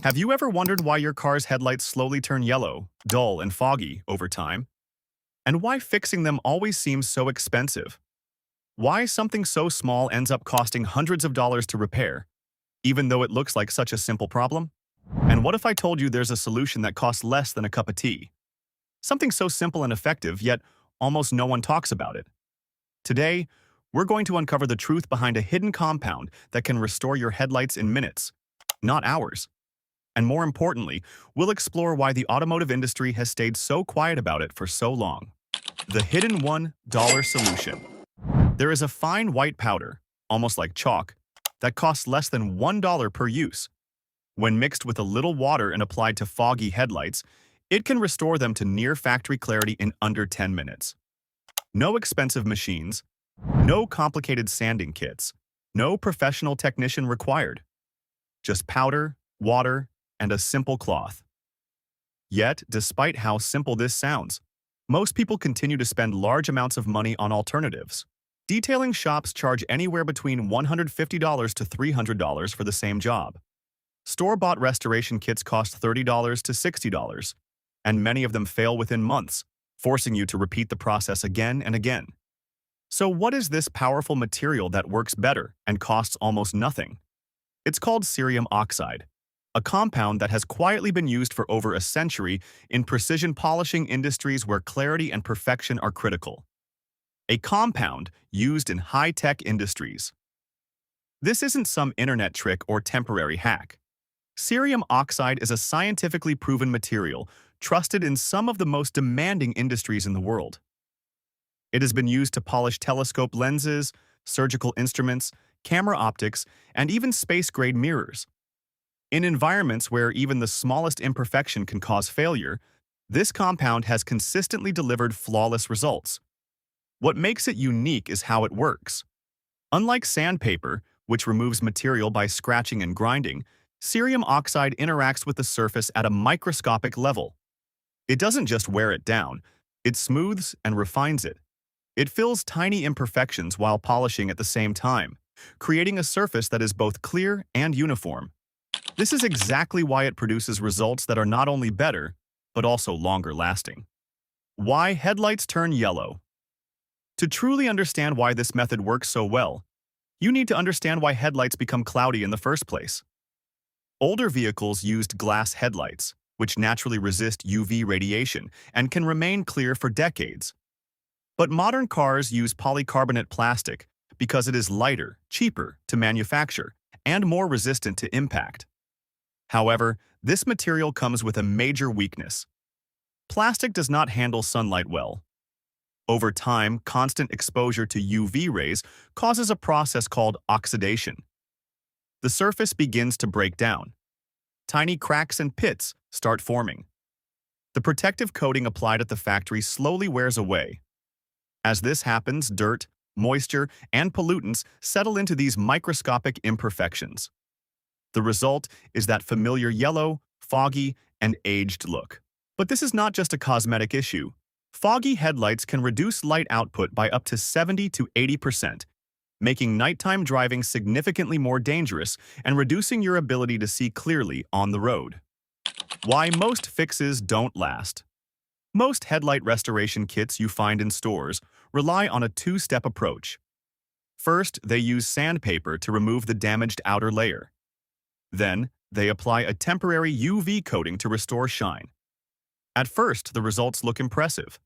Have you ever wondered why your car's headlights slowly turn yellow, dull, and foggy over time? And why fixing them always seems so expensive? Why something so small ends up costing hundreds of dollars to repair, even though it looks like such a simple problem? And what if I told you there's a solution that costs less than a cup of tea? Something so simple and effective, yet almost no one talks about it. Today, we're going to uncover the truth behind a hidden compound that can restore your headlights in minutes, not hours. And more importantly, we'll explore why the automotive industry has stayed so quiet about it for so long. The hidden $1 solution. There is a fine white powder, almost like chalk, that costs less than $1 per use. When mixed with a little water and applied to foggy headlights, it can restore them to near factory clarity in under 10 minutes. No expensive machines, no complicated sanding kits, no professional technician required. Just powder, water, and a simple cloth. Yet, despite how simple this sounds, most people continue to spend large amounts of money on alternatives. Detailing shops charge anywhere between $150 to $300 for the same job. Store-bought restoration kits cost $30 to $60, and many of them fail within months, forcing you to repeat the process again and again. So what is this powerful material that works better and costs almost nothing? It's called cerium oxide, a compound that has quietly been used for over a century in precision polishing industries where clarity and perfection are critical. A compound used in high-tech industries. This isn't some internet trick or temporary hack. Cerium oxide is a scientifically proven material trusted in some of the most demanding industries in the world. It has been used to polish telescope lenses, surgical instruments, camera optics, and even space-grade mirrors. In environments where even the smallest imperfection can cause failure, this compound has consistently delivered flawless results. What makes it unique is how it works. Unlike sandpaper, which removes material by scratching and grinding, cerium oxide interacts with the surface at a microscopic level. It doesn't just wear it down, it smooths and refines it. It fills tiny imperfections while polishing at the same time, creating a surface that is both clear and uniform. This is exactly why it produces results that are not only better, but also longer lasting. Why headlights turn yellow. To truly understand why this method works so well, you need to understand why headlights become cloudy in the first place. Older vehicles used glass headlights, which naturally resist UV radiation and can remain clear for decades. But modern cars use polycarbonate plastic because it is lighter, cheaper to manufacture, and more resistant to impact. However, this material comes with a major weakness. Plastic does not handle sunlight well. Over time, constant exposure to UV rays causes a process called oxidation. The surface begins to break down. Tiny cracks and pits start forming. The protective coating applied at the factory slowly wears away. As this happens, dirt, moisture, and pollutants settle into these microscopic imperfections. The result is that familiar yellow, foggy, and aged look. But this is not just a cosmetic issue. Foggy headlights can reduce light output by up to 70 to 80%, making nighttime driving significantly more dangerous and reducing your ability to see clearly on the road. Why most fixes don't last. Most headlight restoration kits you find in stores rely on a two-step approach. First, they use sandpaper to remove the damaged outer layer. Then, they apply a temporary UV coating to restore shine. At first, the results look impressive.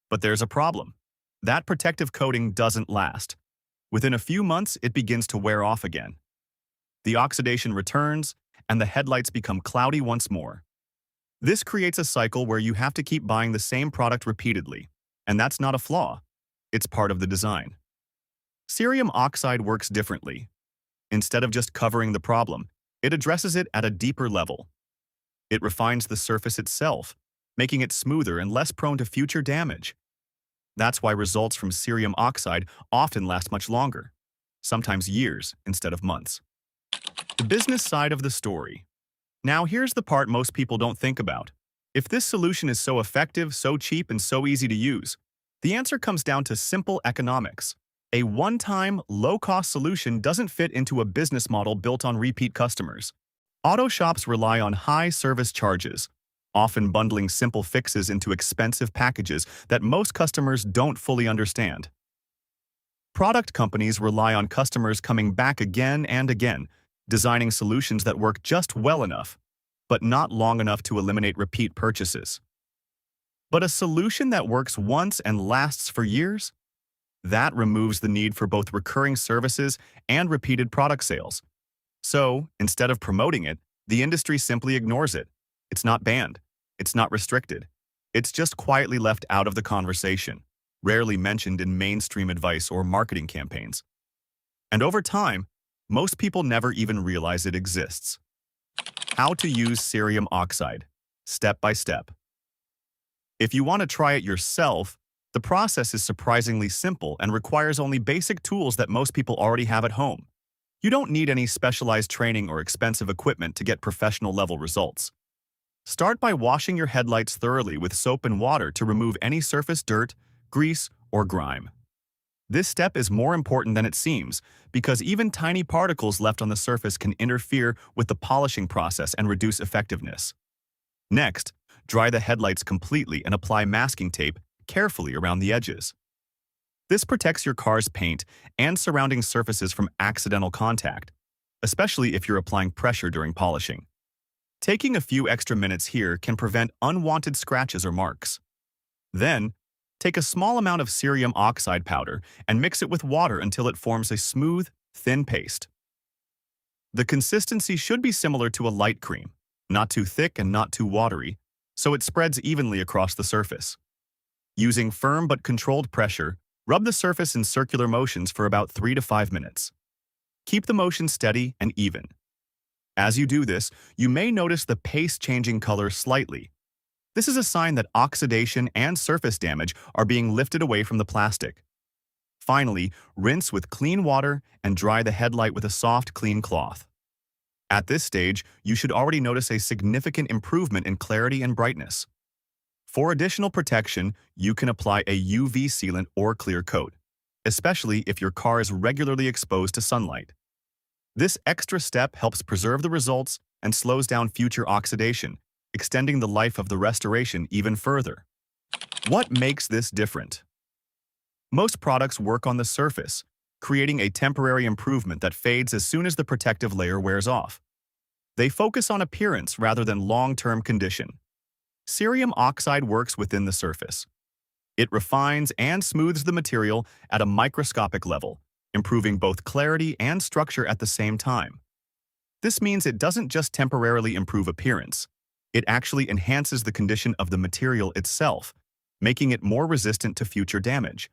But there's a problem. That protective coating doesn't last. Within a few months, it begins to wear off again. The oxidation returns, and the headlights become cloudy once more. This creates a cycle where you have to keep buying the same product repeatedly, and that's not a flaw. It's part of the design. Cerium oxide works differently. Instead of just covering the problem, it addresses it at a deeper level. It refines the surface itself, making it smoother and less prone to future damage. That's why results from cerium oxide often last much longer, sometimes years instead of months. The business side of the story. Now here's the part most people don't think about. If this solution is so effective, so cheap, and so easy to use, the answer comes down to simple economics. A one-time, low-cost solution doesn't fit into a business model built on repeat customers. Auto shops rely on high service charges, often bundling simple fixes into expensive packages that most customers don't fully understand. Product companies rely on customers coming back again and again, designing solutions that work just well enough, but not long enough to eliminate repeat purchases. But a solution that works once and lasts for years? That removes the need for both recurring services and repeated product sales. So, instead of promoting it, the industry simply ignores it. It's not banned. It's not restricted. It's just quietly left out of the conversation, rarely mentioned in mainstream advice or marketing campaigns. And over time, most people never even realize it exists. How to use cerium oxide, step by step. If you want to try it yourself, the process is surprisingly simple and requires only basic tools that most people already have at home. You don't need any specialized training or expensive equipment to get professional-level results. Start by washing your headlights thoroughly with soap and water to remove any surface dirt, grease, or grime. This step is more important than it seems because even tiny particles left on the surface can interfere with the polishing process and reduce effectiveness. Next, dry the headlights completely and apply masking tape carefully around the edges. This protects your car's paint and surrounding surfaces from accidental contact, especially if you're applying pressure during polishing. Taking a few extra minutes here can prevent unwanted scratches or marks. Then, take a small amount of cerium oxide powder and mix it with water until it forms a smooth, thin paste. The consistency should be similar to a light cream, not too thick and not too watery, so it spreads evenly across the surface. Using firm but controlled pressure, rub the surface in circular motions for about 3 to 5 minutes. Keep the motion steady and even. As you do this, you may notice the paste changing color slightly. This is a sign that oxidation and surface damage are being lifted away from the plastic. Finally, rinse with clean water and dry the headlight with a soft, clean cloth. At this stage, you should already notice a significant improvement in clarity and brightness. For additional protection, you can apply a UV sealant or clear coat, especially if your car is regularly exposed to sunlight. This extra step helps preserve the results and slows down future oxidation, extending the life of the restoration even further. What makes this different? Most products work on the surface, creating a temporary improvement that fades as soon as the protective layer wears off. They focus on appearance rather than long-term condition. Cerium oxide works within the surface. It refines and smooths the material at a microscopic level, improving both clarity and structure at the same time. This means it doesn't just temporarily improve appearance. It actually enhances the condition of the material itself, making it more resistant to future damage.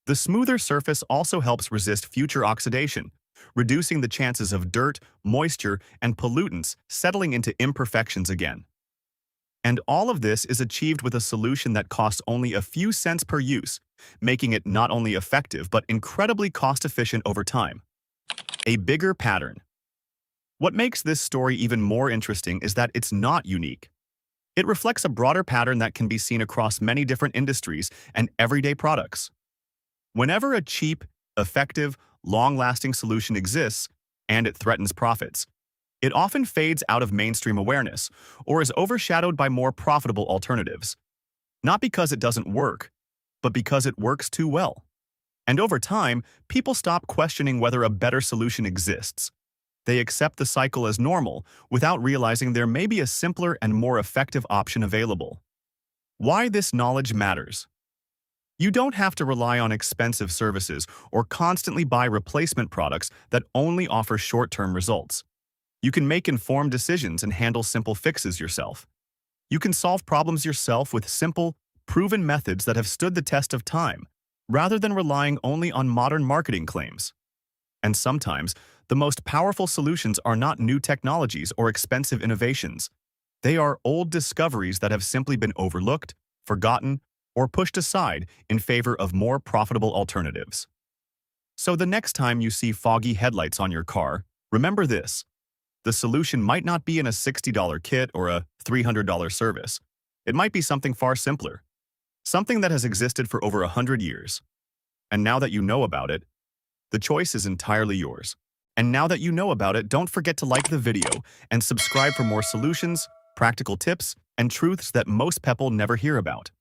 The smoother surface also helps resist future oxidation, reducing the chances of dirt, moisture, and pollutants settling into imperfections again. And all of this is achieved with a solution that costs only a few cents per use, making it not only effective but incredibly cost-efficient over time. A bigger pattern. What makes this story even more interesting is that it's not unique. It reflects a broader pattern that can be seen across many different industries and everyday products. Whenever a cheap, effective, long-lasting solution exists, and it threatens profits, it often fades out of mainstream awareness or is overshadowed by more profitable alternatives. Not because it doesn't work, but because it works too well. And over time, people stop questioning whether a better solution exists. They accept the cycle as normal without realizing there may be a simpler and more effective option available. Why this knowledge matters. You don't have to rely on expensive services or constantly buy replacement products that only offer short-term results. You can make informed decisions and handle simple fixes yourself. You can solve problems yourself with simple, proven methods that have stood the test of time, rather than relying only on modern marketing claims. And sometimes, the most powerful solutions are not new technologies or expensive innovations. They are old discoveries that have simply been overlooked, forgotten, or pushed aside in favor of more profitable alternatives. So the next time you see foggy headlights on your car, remember this. The solution might not be in a $60 kit or a $300 service. It might be something far simpler, something that has existed for over 100 years. And now that you know about it, the choice is entirely yours. And now that you know about it, don't forget to like the video and subscribe for more solutions, practical tips, and truths that most people never hear about.